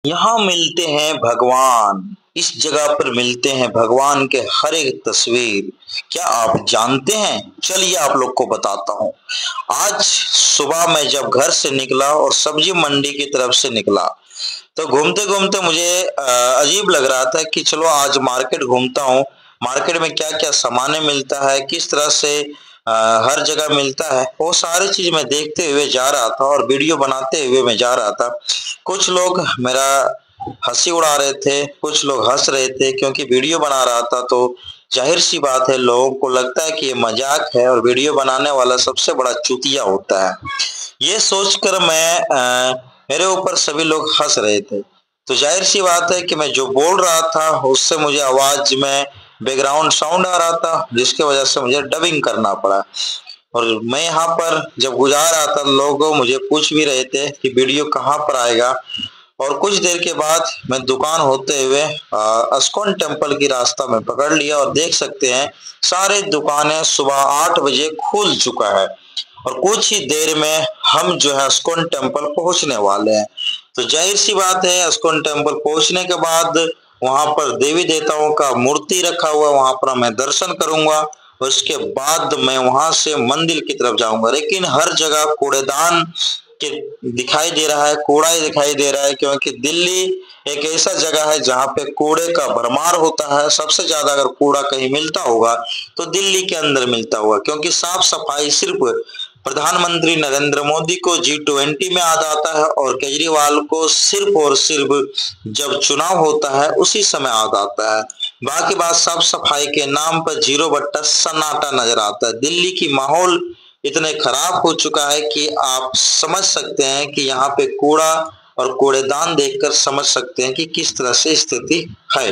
यहाँ मिलते हैं भगवान। इस जगह पर मिलते हैं भगवान के हर एक तस्वीर। क्या आप जानते हैं? चलिए आप लोग को बताता हूँ। आज सुबह मैं जब घर से निकला और सब्जी मंडी की तरफ से निकला तो घूमते घूमते मुझे अजीब लग रहा था कि चलो आज मार्केट घूमता हूँ। मार्केट में क्या क्या सामानें मिलता है, किस तरह से हर जगह मिलता है, वो सारी चीज मैं देखते हुए जा रहा था और वीडियो बनाते हुए मैं जा रहा था। कुछ लोग मेरा हंसी उड़ा रहे थे, कुछ लोग हंस रहे थे क्योंकि वीडियो बना रहा था। तो जाहिर सी बात है, लोगों को लगता है कि ये मजाक है और वीडियो बनाने वाला सबसे बड़ा चूतिया होता है। ये सोचकर मेरे ऊपर सभी लोग हंस रहे थे। तो जाहिर सी बात है कि मैं जो बोल रहा था उससे मुझे आवाज में बैकग्राउंड साउंड आ रहा था, जिसकी वजह से मुझे डबिंग करना पड़ा। और मैं यहाँ पर जब गुजार रहा था, लोग मुझे पूछ भी रहे थे कि वीडियो कहाँ पर आएगा। और कुछ देर के बाद मैं दुकान होते हुए अस्कॉन टेम्पल की रास्ता में पकड़ लिया और देख सकते हैं सारे दुकानें सुबह 8 बजे खुल चुका है और कुछ ही देर में हम जो है अस्कॉन टेम्पल पहुंचने वाले हैं। तो जाहिर सी बात है, अस्कॉन टेम्पल पहुंचने के बाद वहां पर देवी देवताओं का मूर्ति रखा हुआ, वहां पर मैं दर्शन करूंगा। उसके बाद मैं वहां से मंदिर की तरफ जाऊंगा। लेकिन हर जगह कूड़ेदान के दिखाई दे रहा है, कूड़ा ही दिखाई दे रहा है, क्योंकि दिल्ली एक ऐसा जगह है जहाँ पे कूड़े का भरमार होता है। सबसे ज्यादा अगर कूड़ा कहीं मिलता होगा तो दिल्ली के अंदर मिलता होगा, क्योंकि साफ सफाई सिर्फ प्रधानमंत्री नरेंद्र मोदी को G20 में याद आता है और केजरीवाल को सिर्फ और सिर्फ जब चुनाव होता है उसी समय याद आता है। बाकी बात साफ सफाई के नाम पर जीरो बट्टा सन्नाटा नजर आता है। दिल्ली की माहौल इतने खराब हो चुका है कि आप समझ सकते हैं कि यहाँ पे कूड़ा और कूड़ेदान देखकर समझ सकते हैं कि किस तरह से स्थिति है।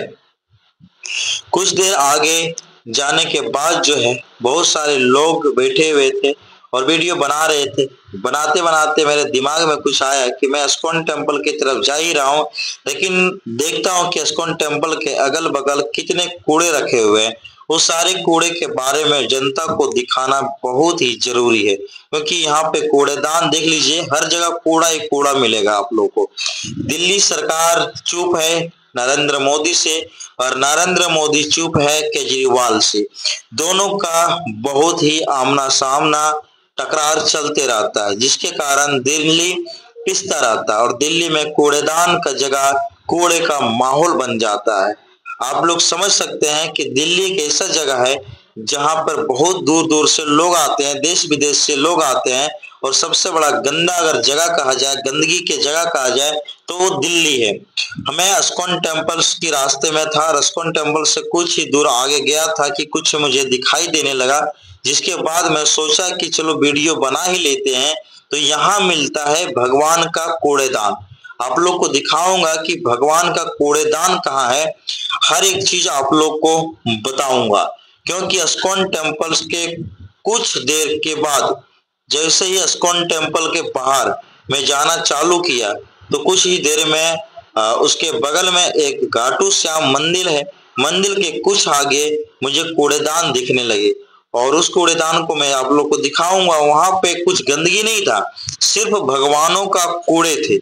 कुछ देर आगे जाने के बाद जो है बहुत सारे लोग बैठे हुए थे और वीडियो बना रहे थे। बनाते बनाते मेरे दिमाग में कुछ आया कि मैं अस्कॉन टेम्पल की तरफ जा ही रहा हूँ, लेकिन देखता हूँ कि अस्कॉन टेम्पल के अगल बगल कितने कूड़े रखे हुए हैं। उस सारे कूड़े के बारे में जनता को दिखाना बहुत ही जरूरी है, क्योंकि यहाँ पे कूड़ेदान देख लीजिए, हर जगह कूड़ा ही कूड़ा मिलेगा आप लोगों को। दिल्ली सरकार चुप है नरेंद्र मोदी से और नरेंद्र मोदी चुप है केजरीवाल से। दोनों का बहुत ही आमना सामना टकरार चलते रहता है, जिसके कारण दिल्ली पिसता रहता है और दिल्ली में कूड़ेदान का जगह कूड़े का माहौल बन जाता है। आप लोग समझ सकते हैं कि दिल्ली एक ऐसा जगह है जहां पर बहुत दूर दूर से लोग आते हैं, देश विदेश से लोग आते हैं। और सबसे बड़ा गंदा अगर जगह कहा जाए, गंदगी की जगह कहा जाए, तो वो दिल्ली है। मैं अस्कॉन टेम्पल्स के रास्ते में था, अस्कॉन टेम्पल से कुछ ही दूर आगे गया था कि कुछ मुझे दिखाई देने लगा, जिसके बाद मैं सोचा कि चलो वीडियो बना ही लेते हैं। तो यहाँ मिलता है भगवान का कूड़ेदान। आप लोग को दिखाऊंगा कि भगवान का कूड़ेदान कहाँ है। हर एक चीज आप लोग को बताऊंगा, क्योंकि अस्कॉन टेम्पल्स के कुछ देर के बाद जैसे ही अस्कॉन टेम्पल के बाहर मैं जाना चालू किया तो कुछ ही देर में उसके बगल में एक घाटू श्याम मंदिर है। मंदिर के कुछ आगे मुझे कूड़ेदान दिखने लगे और उस कूड़ेदान को मैं आप लोग को दिखाऊंगा। वहां पे कुछ गंदगी नहीं था, सिर्फ भगवानों का कूड़े थे।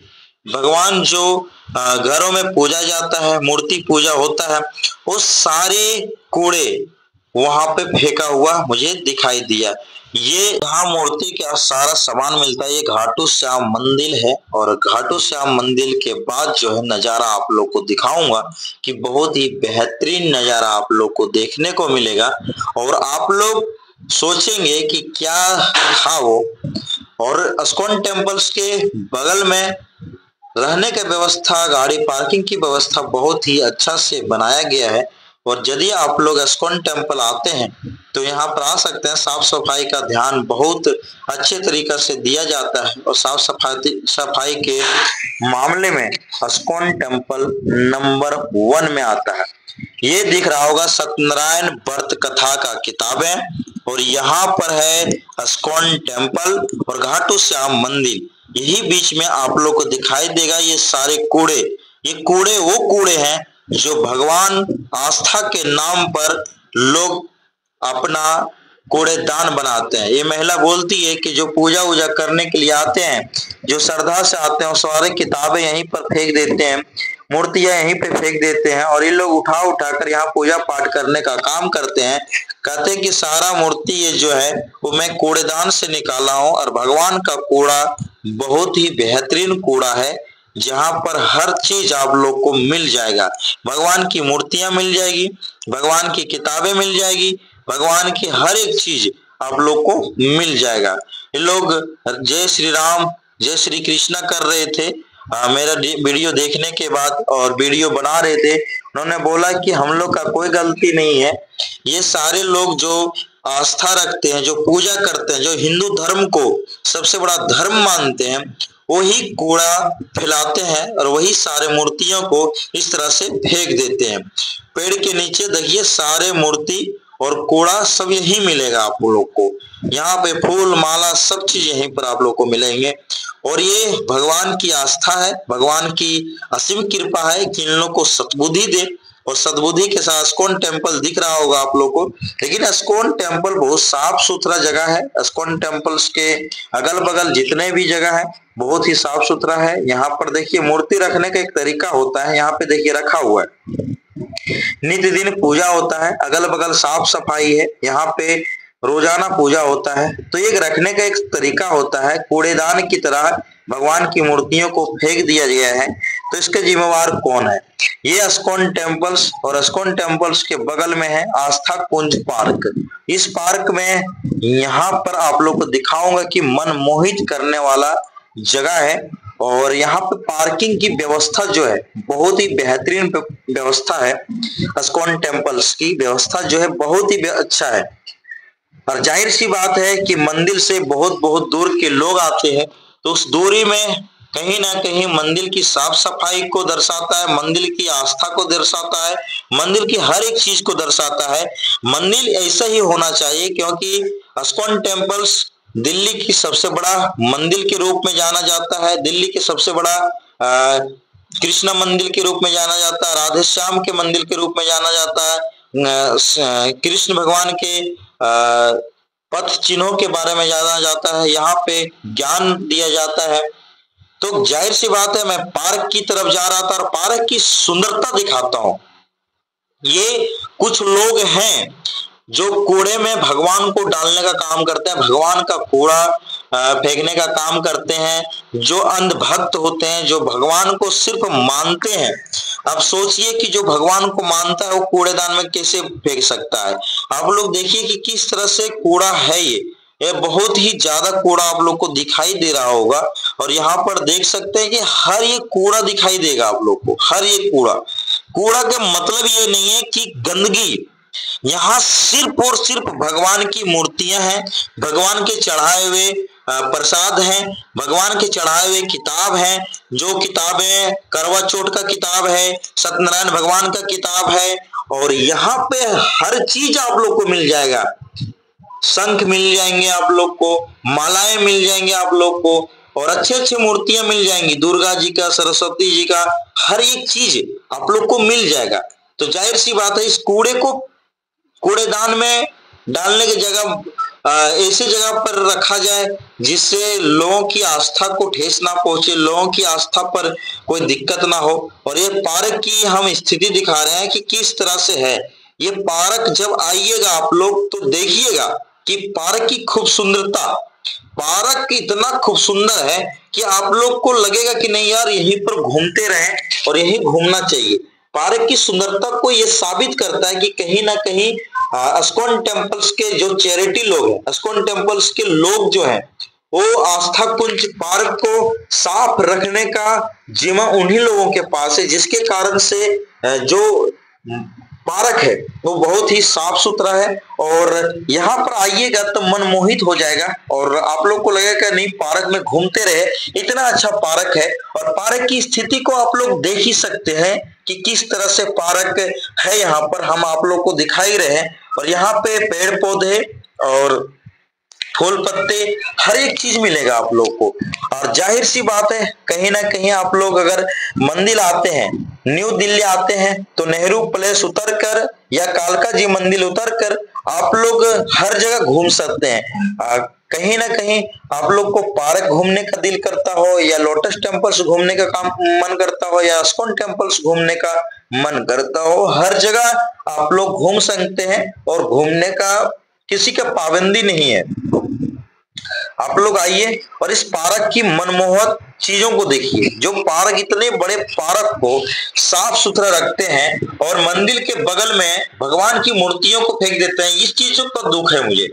भगवान जो घरों में पूजा जाता है, मूर्ति पूजा होता है, वो सारे कूड़े वहां पे फेंका हुआ मुझे दिखाई दिया। ये यहाँ मूर्ति का सारा सामान मिलता है। ये घाटू श्याम मंदिर है और घाटू श्याम मंदिर के बाद जो है नजारा आप लोग को दिखाऊंगा कि बहुत ही बेहतरीन नजारा आप लोग को देखने को मिलेगा और आप लोग सोचेंगे कि क्या था वो। और अस्कॉन टेम्पल्स के बगल में रहने की व्यवस्था, गाड़ी पार्किंग की व्यवस्था बहुत ही अच्छा से बनाया गया है। और यदि आप लोग अस्कॉन टेम्पल आते हैं तो यहाँ पर आ सकते हैं। साफ सफाई का ध्यान बहुत अच्छे तरीके से दिया जाता है और साफ सफाई के मामले में अस्कॉन टेम्पल नंबर 1 में आता है। ये दिख रहा होगा सत्यनारायण व्रत कथा का किताबें, और यहाँ पर है अस्कॉन टेम्पल और घाटू श्याम मंदिर। यही बीच में आप लोग को दिखाई देगा ये सारे कूड़े। ये कूड़े वो कूड़े हैं जो भगवान आस्था के नाम पर लोग अपना कूड़ेदान बनाते हैं। ये महिला बोलती है कि जो पूजा वूजा करने के लिए आते हैं, जो श्रद्धा से आते हैं, वो सारे किताबें यहीं पर फेंक देते हैं, मूर्तियां यहीं पे फेंक देते हैं और ये लोग उठा उठा कर यहाँ पूजा पाठ करने का काम करते हैं। कहते हैं कि सारा मूर्ति ये जो है वो मैं कूड़ेदान से निकाला हूँ और भगवान का कूड़ा बहुत ही बेहतरीन कूड़ा है, जहां पर हर चीज आप लोग को मिल जाएगा। भगवान की मूर्तियां मिल जाएगी, भगवान की किताबें मिल जाएगी, भगवान की हर एक चीज आप लोग को मिल जाएगा। ये लोग जय श्री राम जय श्री कृष्णा कर रहे थे मेरा वीडियो देखने के बाद, और वीडियो बना रहे थे। उन्होंने बोला कि हम लोग का कोई गलती नहीं है, ये सारे लोग जो आस्था रखते हैं, जो पूजा करते हैं, जो हिंदू धर्म को सबसे बड़ा धर्म मानते हैं, वही कूड़ा फैलाते हैं और वही सारे मूर्तियों को इस तरह से फेंक देते हैं। पेड़ के नीचे देखिए सारे मूर्ति और कूड़ा सब यही मिलेगा आप लोग को। यहाँ पे फूल माला सब चीज यहीं पर आप लोग को मिलेंगे। और ये भगवान की आस्था है, भगवान की असीम कृपा है कि इन लोग को सद्बुद्धि दे। और सद्बुद्धि के साथ इस्कॉन टेम्पल दिख रहा होगा आप लोग को, लेकिन इस्कॉन टेम्पल बहुत साफ सुथरा जगह है। इस्कॉन टेम्पल्स के अगल बगल जितने भी जगह है बहुत ही साफ सुथरा है। यहाँ पर देखिए मूर्ति रखने का एक तरीका होता है, यहाँ पे देखिए रखा हुआ है, नित्य दिन पूजा होता है, अगल बगल साफ सफाई है, यहाँ पे रोजाना पूजा होता है। तो ये रखने का एक तरीका होता है। कूड़ेदान की तरह भगवान की मूर्तियों को फेंक दिया गया है, तो इसके जिम्मेवार कौन है? ये इस्कॉन टेम्पल्स, और इस्कॉन टेम्पल्स के बगल में है आस्था कुंज पार्क। इस पार्क में यहाँ पर आप लोग को दिखाऊंगा कि मन मोहित करने वाला जगह है। और यहाँ पे पार्किंग की व्यवस्था जो है बहुत ही बेहतरीन व्यवस्था है। इस्कॉन टेम्पल्स की व्यवस्था जो है बहुत ही अच्छा है। और जाहिर सी बात है कि मंदिर से बहुत बहुत दूर के लोग आते हैं, तो उस दूरी में कहीं ना कहीं मंदिर की साफ सफाई को दर्शाता है, मंदिर की आस्था को दर्शाता है, मंदिर की हर एक चीज को दर्शाता है। मंदिर ऐसा ही होना चाहिए, क्योंकि इस्कॉन टेम्पल्स दिल्ली की सबसे बड़ा मंदिर के रूप में जाना जाता है, दिल्ली के सबसे बड़ा कृष्ण मंदिर के रूप में जाना जाता है, राधे श्याम के मंदिर के रूप में जाना जाता है, कृष्ण भगवान के पथ चिन्हों के बारे में जाना जाता है, यहाँ पे ज्ञान दिया जाता है। तो जाहिर सी बात है मैं पार्क की तरफ जा रहा था और पार्क की सुंदरता दिखाता हूँ। ये कुछ लोग हैं जो कूड़े में भगवान को डालने का काम करते हैं, भगवान का कूड़ा फेंकने का काम करते हैं, जो अंधभक्त होते हैं, जो भगवान को सिर्फ मानते हैं। अब सोचिए कि जो भगवान को मानता है वो कूड़ेदान में कैसे फेंक सकता है। आप लोग देखिए कि किस तरह से कूड़ा है। ये बहुत ही ज्यादा कूड़ा आप लोग को दिखाई दे रहा होगा, और यहाँ पर देख सकते हैं कि हर एक कूड़ा दिखाई देगा आप लोग को, हर एक कूड़ा। कूड़ा का मतलब ये नहीं है कि गंदगी, यहाँ सिर्फ और सिर्फ भगवान की मूर्तियां हैं, भगवान के चढ़ाए हुए प्रसाद हैं, भगवान के चढ़ाए हुए किताब हैं। जो किताबें करवा चौथ का किताब है, सत्यनारायण भगवान का किताब है, और यहाँ पे हर चीज आप लोग को मिल जाएगा। शंख मिल जाएंगे आप लोग को, मालाएं मिल जाएंगे आप लोग को, और अच्छे अच्छे मूर्तियां मिल जाएंगी, दुर्गा जी का, सरस्वती जी का, हर एक चीज आप लोग को मिल जाएगा। तो जाहिर सी बात है इस कूड़े को कूड़ेदान में डालने की जगह ऐसी जगह पर रखा जाए जिससे लोगों की आस्था को ठेस ना पहुंचे, लोगों की आस्था पर कोई दिक्कत ना हो। और ये पार्क की हम स्थिति दिखा रहे हैं कि किस तरह से है ये पार्क। जब आइएगा आप लोग तो देखिएगा कि पार्क की खूब सुंदरता, पार्क इतना खूब सुंदर है कि आप लोग को लगेगा कि नहीं यार यहीं पर घूमते रहें और यहीं घूमना चाहिए। पार्क की सुंदरता को ये साबित करता है कि कहीं ना कहीं इस्कॉन टेम्पल्स के जो चैरिटी लोग हैं, इस्कॉन टेम्पल्स के लोग जो हैं, वो आस्था कुंज पार्क को साफ रखने का जिम्मा उन्हीं लोगों के पास है, जिसके कारण से जो पार्क है वो बहुत ही साफ सुथरा है। और यहाँ पर आइएगा तो मन मोहित हो जाएगा और आप लोग को लगेगा नहीं पार्क में घूमते रहे, इतना अच्छा पार्क है। और पार्क की स्थिति को आप लोग देख ही सकते हैं कि किस तरह से पार्क है, यहाँ पर हम आप लोग को दिखाई रहे हैं। और यहाँ पे पेड़ पौधे और फूल पत्ते हर एक चीज मिलेगा आप लोग को। और जाहिर सी बात है कहीं ना कहीं आप लोग अगर मंदिर आते हैं, न्यू दिल्ली आते हैं, तो नेहरू प्लेस उतर कर या कालका जी मंदिर उतर कर आप लोग हर जगह घूम सकते हैं। कहीं ना कहीं आप लोग को पार्क घूमने का दिल करता हो, या लोटस टेम्पल्स घूमने का काम मन करता हो, या इस्कॉन टेम्पल्स घूमने का मन करता हो, हर जगह आप लोग घूम सकते हैं और घूमने का किसी का पाबंदी नहीं है। आप लोग आइए और इस पार्क की मनमोहक चीजों को देखिए। जो पार्क, इतने बड़े पार्क को साफ सुथरा रखते हैं और मंदिर के बगल में भगवान की मूर्तियों को फेंक देते हैं, इस चीजों का दुख है मुझे।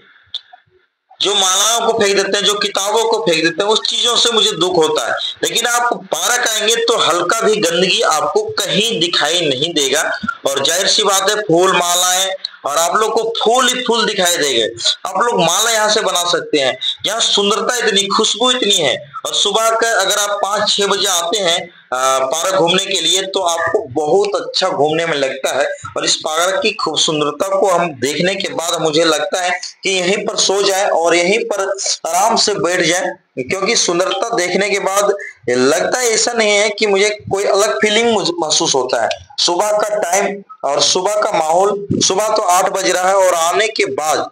जो मालाओं को फेंक देते हैं, जो किताबों को फेंक देते हैं, उस चीजों से मुझे दुख होता है। लेकिन आप पार्क आएंगे तो हल्का भी गंदगी आपको कहीं दिखाई नहीं देगा। और जाहिर सी बात है, फूल मालाएं, और आप लोग को फूल ही फूल दिखाई देंगे। आप लोग माला यहाँ से बना सकते हैं। यहाँ सुंदरता इतनी, खुशबू इतनी है। और सुबह का अगर आप 5-6 बजे आते हैं पार्क घूमने के लिए, तो आपको बहुत अच्छा घूमने में लगता है। और इस पार्क की खूब सुंदरता को हम देखने के बाद मुझे लगता है कि यहीं पर सो जाए और यहीं पर आराम से बैठ जाए, क्योंकि सुंदरता देखने के बाद लगता है, ऐसा नहीं है कि मुझे कोई अलग फीलिंग महसूस होता है। सुबह का टाइम और सुबह का माहौल, सुबह तो 8 बज रहा है और आने के बाद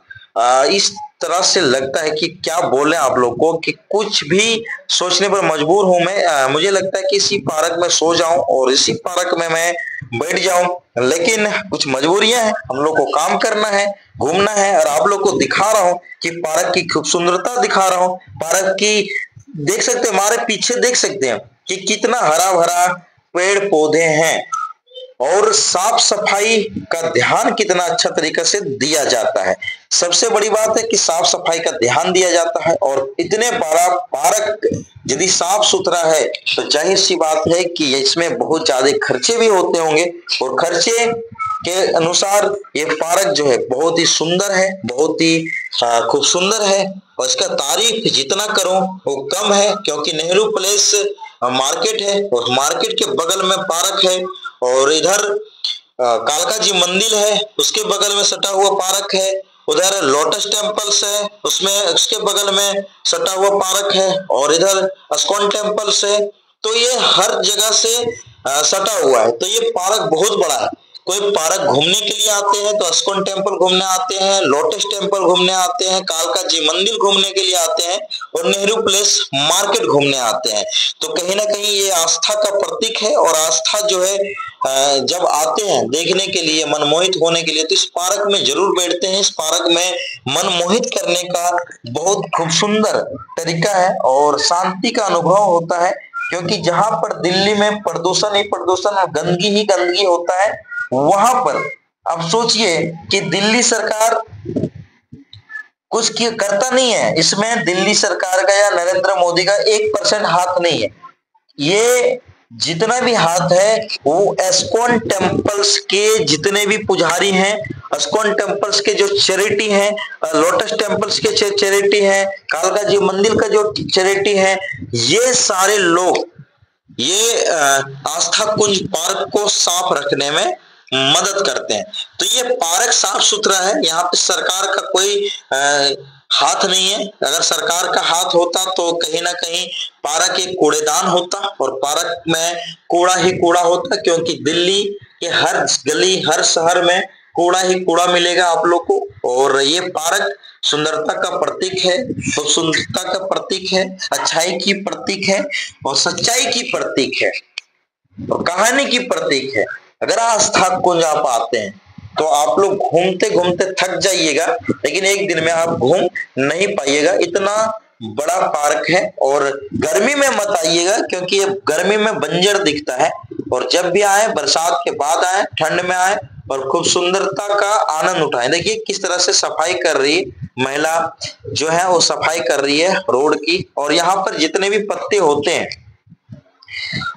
इस तरह से लगता है कि क्या बोले आप लोग को, कि कुछ भी सोचने पर मजबूर हूं मैं। मुझे लगता है कि इसी पार्क में सो जाऊं और इसी पार्क में मैं बैठ जाऊं। लेकिन कुछ मजबूरियां हैं, हम लोग को काम करना है, घूमना है, और आप लोग को दिखा रहा हूं कि पार्क की खूब सुंदरता दिखा रहा हूं। पार्क की देख सकते हैं, हमारे पीछे देख सकते हैं कि कितना हरा भरा पेड़ पौधे हैं, और साफ सफाई का ध्यान कितना अच्छा तरीके से दिया जाता है। सबसे बड़ी बात है कि साफ सफाई का ध्यान दिया जाता है। और इतने बड़ा पार्क यदि साफ सुथरा है तो जाहिर सी बात है कि इसमें बहुत ज्यादा खर्चे भी होते होंगे, और खर्चे के अनुसार ये पार्क जो है बहुत ही सुंदर है, बहुत ही खूब सुंदर है। और इसका तारीफ जितना करो वो कम है, क्योंकि नेहरू प्लेस मार्केट है और मार्केट के बगल में पार्क है, और इधर कालका जी मंदिर है, उसके बगल में सटा हुआ पार्क है। उधर लोटस टेम्पल्स है, उसमें उसके बगल में सटा हुआ पार्क है, और इधर इस्कॉन टेम्पल्स है। तो ये हर जगह से सटा हुआ है। तो ये पार्क बहुत बड़ा है। कोई पार्क घूमने के लिए आते हैं तो इस्कॉन टेम्पल घूमने आते हैं, लोटस टेम्पल घूमने आते हैं, कालका जी मंदिर घूमने के लिए आते हैं, और नेहरू प्लेस मार्केट घूमने आते हैं। तो कहीं ना कहीं ये आस्था का प्रतीक है। और आस्था जो है, जब आते हैं देखने के लिए, मनमोहित होने के लिए, तो इस पार्क में जरूर बैठते हैं। इस पार्क में मन मोहित करने का बहुत खूब सुंदर तरीका है और शांति का अनुभव होता है। क्योंकि जहां पर दिल्ली में प्रदूषण ही प्रदूषण और गंदगी ही गंदगी होता है, वहां पर अब सोचिए कि दिल्ली सरकार कुछ करता नहीं है। इसमें दिल्ली सरकार का या नरेंद्र मोदी का 1% हाथ नहीं है। ये जितना भी हाथ है वो इस्कॉन टेम्पल्स के जितने भी पुजारी हैं, इस्कॉन टेम्पल्स के जो चैरिटी हैं, लोटस टेम्पल्स के चैरिटी हैं, कालका जी मंदिर का जो चैरिटी है, ये सारे लोग ये आस्था कुंज पार्क को साफ रखने में मदद करते हैं। तो ये पार्क साफ सुथरा है। यहाँ पे सरकार का कोई हाथ नहीं है। अगर सरकार का हाथ होता तो कहीं ना कहीं पार्क एक कूड़ेदान होता, और पार्क में कूड़ा ही कूड़ा होता, क्योंकि दिल्ली के हर गली हर शहर में कूड़ा ही कूड़ा मिलेगा आप लोग को। और ये पार्क सुंदरता का प्रतीक है, तो सुंदरता का प्रतीक है, अच्छाई की प्रतीक है, और सच्चाई की प्रतीक है, और कहानी की प्रतीक है। अगर आस्था कुंज आप आते हैं तो आप लोग घूमते घूमते थक जाइएगा, लेकिन एक दिन में आप घूम नहीं पाइएगा। इतना बड़ा पार्क है। और गर्मी में मत आइएगा, क्योंकि ये गर्मी में बंजर दिखता है। और जब भी आए, बरसात के बाद आए, ठंड में आए, और खूब सुंदरता का आनंद उठाएं। देखिए किस तरह से सफाई कर रही है महिला, जो है वो सफाई कर रही है रोड की। और यहाँ पर जितने भी पत्ते होते हैं,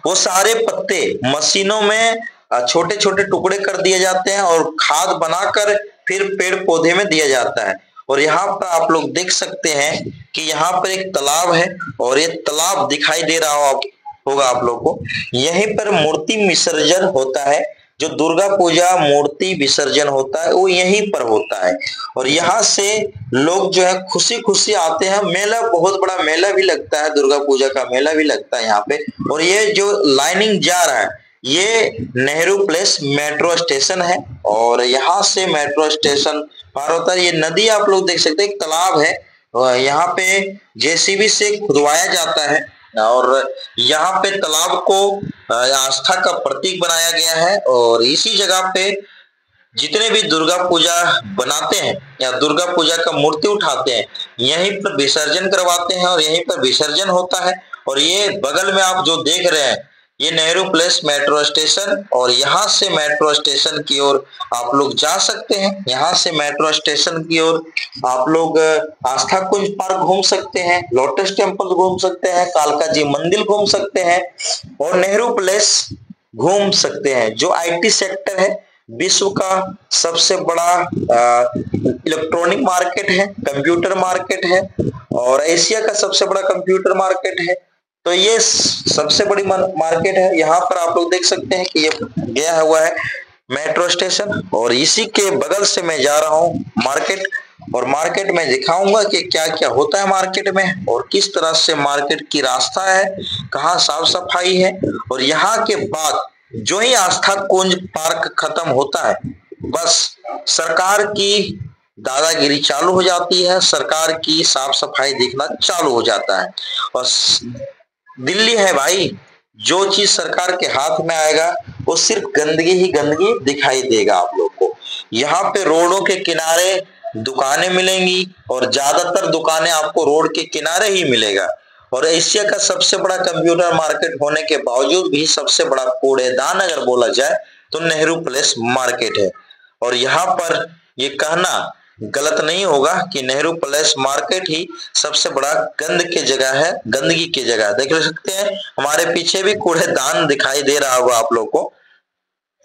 वो सारे पत्ते मशीनों में छोटे छोटे टुकड़े कर दिए जाते हैं, और खाद बनाकर फिर पेड़ पौधे में दिया जाता है। और यहाँ पर आप लोग देख सकते हैं कि यहाँ पर एक तालाब है, और ये तालाब दिखाई दे रहा होगा आप लोग को। यहीं पर मूर्ति विसर्जन होता है। जो दुर्गा पूजा मूर्ति विसर्जन होता है वो यहीं पर होता है। और यहाँ से लोग जो है खुशी खुशी आते हैं। मेला, बहुत बड़ा मेला भी लगता है, दुर्गा पूजा का मेला भी लगता है यहाँ पे। और ये जो लाइनिंग जा रहा है, ये नेहरू प्लेस मेट्रो स्टेशन है और यहाँ से मेट्रो स्टेशन पार होता है। ये नदी आप लोग देख सकते हैं, एक तालाब है और यहाँ पे जेसीबी से खुदवाया जाता है और यहाँ पे तालाब को आस्था का प्रतीक बनाया गया है और इसी जगह पे जितने भी दुर्गा पूजा बनाते हैं या दुर्गा पूजा का मूर्ति उठाते हैं यहीं पर विसर्जन करवाते हैं और यहीं पर विसर्जन होता है। और ये बगल में आप जो देख रहे हैं ये नेहरू प्लेस मेट्रो स्टेशन और यहाँ से मेट्रो स्टेशन की ओर आप लोग जा सकते हैं। यहाँ से मेट्रो स्टेशन की ओर आप लोग आस्था कुंज पार्क घूम सकते हैं, लोटस टेम्पल घूम सकते हैं, कालका जी मंदिर घूम सकते हैं और नेहरू प्लेस घूम सकते हैं जो आईटी सेक्टर है। विश्व का सबसे बड़ा इलेक्ट्रॉनिक मार्केट है, कंप्यूटर मार्केट है और एशिया का सबसे बड़ा कंप्यूटर मार्केट है। तो ये सबसे बड़ी मार्केट है। यहाँ पर आप लोग देख सकते हैं कि ये गया हुआ है मेट्रो स्टेशन और इसी के बगल से मैं जा रहा हूँ मार्केट और मार्केट में दिखाऊंगा कि क्या क्या होता है मार्केट में और किस तरह से मार्केट की रास्ता है, कहाँ साफ सफाई है। और यहाँ के बाद जो ही आस्था कुंज पार्क खत्म होता है बस सरकार की दादागिरी चालू हो जाती है, सरकार की साफ सफाई दिखना चालू हो जाता है। और दिल्ली है भाई, जो चीज सरकार के हाथ में आएगा वो सिर्फ गंदगी ही गंदगी दिखाई देगा आप लोग को। यहाँ पे रोडों के किनारे दुकानें मिलेंगी और ज्यादातर दुकानें आपको रोड के किनारे ही मिलेगा और एशिया का सबसे बड़ा कंप्यूटर मार्केट होने के बावजूद भी सबसे बड़ा कूड़ेदान अगर बोला जाए तो नेहरू प्लेस मार्केट है। और यहाँ पर ये कहना गलत नहीं होगा कि नेहरू प्लेस मार्केट ही सबसे बड़ा गंदगी की जगह है। देख सकते हैं हमारे पीछे भी कूड़ेदान दिखाई दे रहा होगा आप लोग को,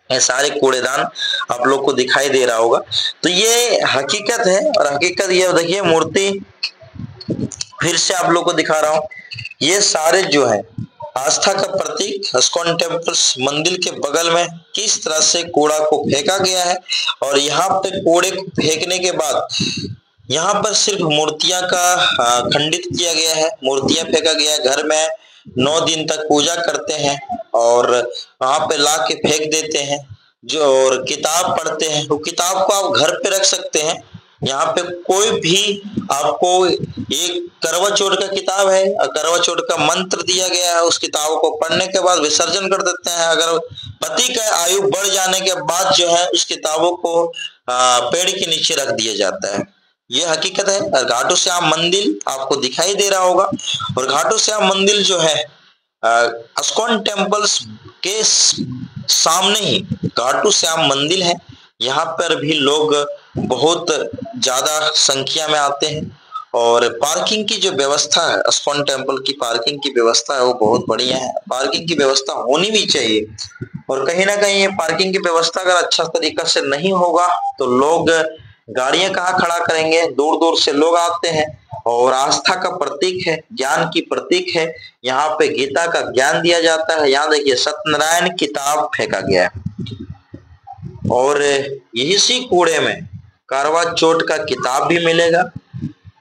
ये सारे कूड़ेदान आप लोग को दिखाई दे रहा होगा। तो ये हकीकत है और हकीकत ये देखिए मूर्ति फिर से आप लोग को दिखा रहा हूं, ये सारे जो है आस्था का प्रतीक इस्कॉन टेम्पल्स मंदिर के बगल में किस तरह से कूड़ा को फेंका गया है। और यहाँ पे कूड़े को फेंकने के बाद यहाँ पर सिर्फ मूर्तियां का खंडित किया गया है, मूर्तियां फेंका गया है। घर में 9 दिन तक पूजा करते हैं और वहां पे ला के फेंक देते हैं जो और किताब पढ़ते हैं। वो किताब को आप घर पे रख सकते हैं। यहाँ पे कोई भी आपको एक करवा चौथ का किताब है और करवा चौथ का मंत्र दिया गया है, उस किताब को पढ़ने के बाद विसर्जन कर देते हैं। अगर पति का आयु बढ़ जाने के बाद जो है उस किताबों को पेड़ के नीचे रख दिया जाता है। ये हकीकत है। और घाटू श्याम मंदिर आपको दिखाई दे रहा होगा और घाटू श्याम मंदिर जो है इस्कॉन टेम्पल्स के सामने ही घाटू श्याम मंदिर है। यहाँ पर भी लोग बहुत ज्यादा संख्या में आते हैं और पार्किंग की जो व्यवस्था है इस्कॉन टेम्पल की पार्किंग की व्यवस्था है वो बहुत बढ़िया है। पार्किंग की व्यवस्था होनी भी चाहिए और कहीं ना कहीं ये पार्किंग की व्यवस्था अगर अच्छा तरीका से नहीं होगा तो लोग गाड़ियां कहाँ खड़ा करेंगे, दूर दूर से लोग आते हैं और आस्था का प्रतीक है, ज्ञान की प्रतीक है। यहाँ पे गीता का ज्ञान दिया जाता है। यहाँ देखिए सत्यनारायण किताब फेंका गया है और इसी कूड़े में करवा चौथ का किताब भी मिलेगा,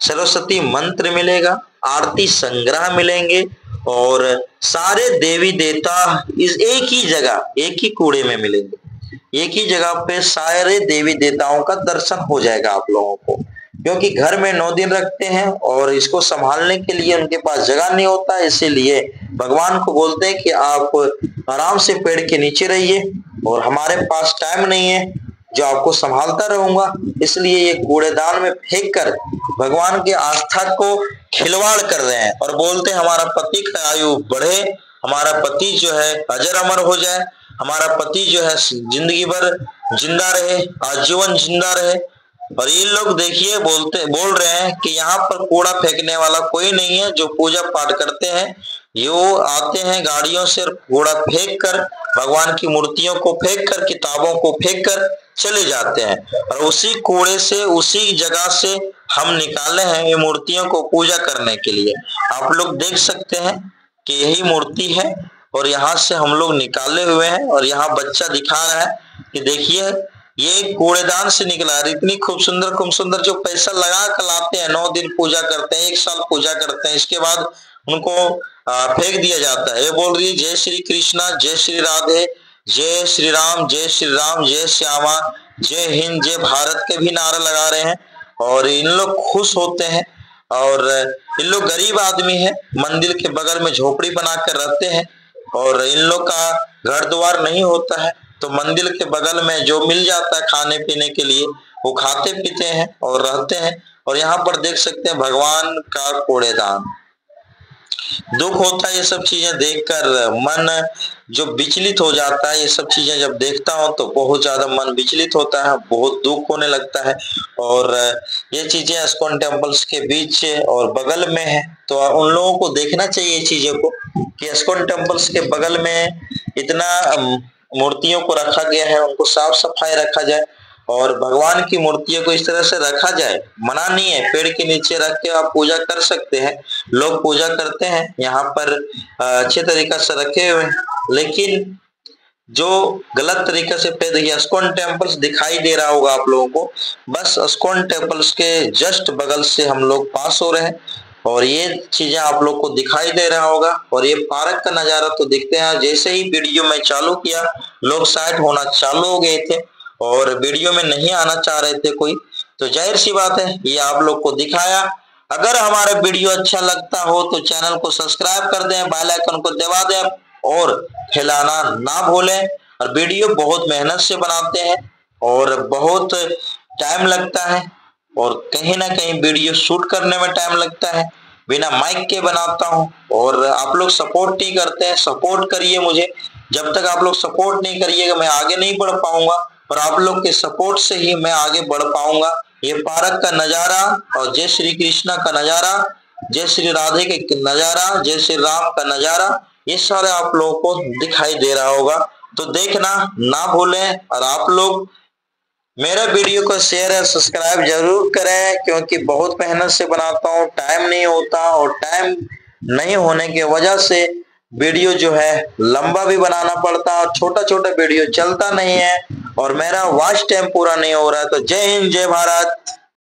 सरस्वती मंत्र मिलेगा, आरती संग्रह मिलेंगे और सारे देवी देवता इस एक ही कूड़े में मिलेंगे। एक ही जगह पे सारे देवी देवताओं का दर्शन हो जाएगा आप लोगों को, क्योंकि घर में 9 दिन रखते हैं और इसको संभालने के लिए उनके पास जगह नहीं होता। इसीलिए भगवान को बोलते हैं कि आप आराम से पेड़ के नीचे रहिए और हमारे पास टाइम नहीं है जो आपको संभालता रहूंगा। इसलिए ये कूड़ेदान में फेंक कर भगवान की आस्था को खिलवाड़ कर रहे हैं और बोलते हैं हमारा पति का आयु बढ़े, हमारा पति जो है अजर अमर हो जाए, हमारा पति जो है जिंदगी भर जिंदा रहे, आजीवन जिंदा रहे। और ये लोग देखिए बोल रहे हैं कि यहाँ पर कूड़ा फेंकने वाला कोई नहीं है। जो पूजा पाठ करते हैं ये वो आते हैं गाड़ियों से कूड़ा फेंक कर, भगवान की मूर्तियों को फेंक कर, किताबों को फेंक कर चले जाते हैं और उसी कूड़े से उसी जगह से हम निकाले हैं ये मूर्तियों को पूजा करने के लिए। आप लोग देख सकते हैं कि यही मूर्ति है और यहाँ से हम लोग निकाले हुए हैं और यहाँ बच्चा दिखा रहा है कि देखिए ये कूड़ेदान से निकला है। इतनी खूब सुंदर जो पैसा लगा कर लाते हैं, 9 दिन पूजा करते हैं, 1 साल पूजा करते हैं, इसके बाद उनको फेंक दिया जाता है। ये बोल रही है जय श्री कृष्णा, जय श्री राधे, जय श्री राम, जय श्री राम, जय श्यामा, जय हिंद, जय भारत के भी नारा लगा रहे हैं। और इन लोग खुश होते हैं। और इन लोग गरीब आदमी है, मंदिर के बगल में झोपड़ी बना कर रहते हैं और इन लोग का घर द्वार नहीं होता है, तो मंदिर के बगल में जो मिल जाता है खाने पीने के लिए वो खाते पीते हैं और रहते हैं। और यहाँ पर देख सकते हैं भगवान का कूड़ेदान। दुख होता है ये सब चीजें देखकर, मन जो विचलित हो जाता है। ये सब चीजें जब देखता हूँ तो बहुत ज्यादा मन विचलित होता है, बहुत दुख होने लगता है। और ये चीजें इस्कॉन टेम्पल्स के बीच और बगल में है, तो उन लोगों को देखना चाहिए चीजों को कि इस्कॉन टेम्पल्स के बगल में इतना मूर्तियों को रखा गया है, उनको साफ सफाई रखा जाए और भगवान की मूर्तियों को इस तरह से रखा जाए। मना नहीं है, पेड़ के नीचे रख के आप पूजा कर सकते हैं, लोग पूजा करते हैं यहाँ पर अच्छे तरीका से रखे हुए हैं। लेकिन जो गलत तरीके से पे देखिए, इस्कॉन टेम्पल्स दिखाई दे रहा होगा आप लोगों को, बस इस्कॉन टेम्पल्स के जस्ट बगल से हम लोग पास हो रहे हैं और ये चीजें आप लोग को दिखाई दे रहा होगा। और ये पार्क का नजारा तो दिखते हैं। जैसे ही वीडियो में चालू किया, लोग साइड होना चालू हो गए थे और वीडियो में नहीं आना चाह रहे थे कोई, तो जाहिर सी बात है ये आप लोग को दिखाया। अगर हमारा वीडियो अच्छा लगता हो तो चैनल को सब्सक्राइब कर दें, बेल आइकन को दबा दें और फैलाना ना भूलें। और वीडियो बहुत मेहनत से बनाते हैं और बहुत टाइम लगता है और कहीं ना कहीं वीडियो शूट करने में टाइम लगता है, बिना माइक के बनाता हूँ और आप लोग सपोर्ट नहीं करते हैं। सपोर्ट करिए मुझे, जब तक आप लोग सपोर्ट नहीं करिएगा मैं आगे नहीं बढ़ पाऊंगा और आप लोग के सपोर्ट से ही मैं आगे बढ़ पाऊंगा। ये पार्क का नजारा और जय श्री कृष्णा का नजारा, जय श्री राधे के नजारा, जय श्री राम का नजारा, ये सारे आप लोगों को दिखाई दे रहा होगा, तो देखना ना भूलें। और आप लोग मेरा वीडियो को शेयर और सब्सक्राइब जरूर करें, क्योंकि बहुत मेहनत से बनाता हूँ, टाइम नहीं होता और टाइम नहीं होने की वजह से वीडियो जो है लंबा भी बनाना पड़ता है और छोटा छोटा वीडियो चलता नहीं है और मेरा वॉच टाइम पूरा नहीं हो रहा है। तो जय हिंद, जय भारत।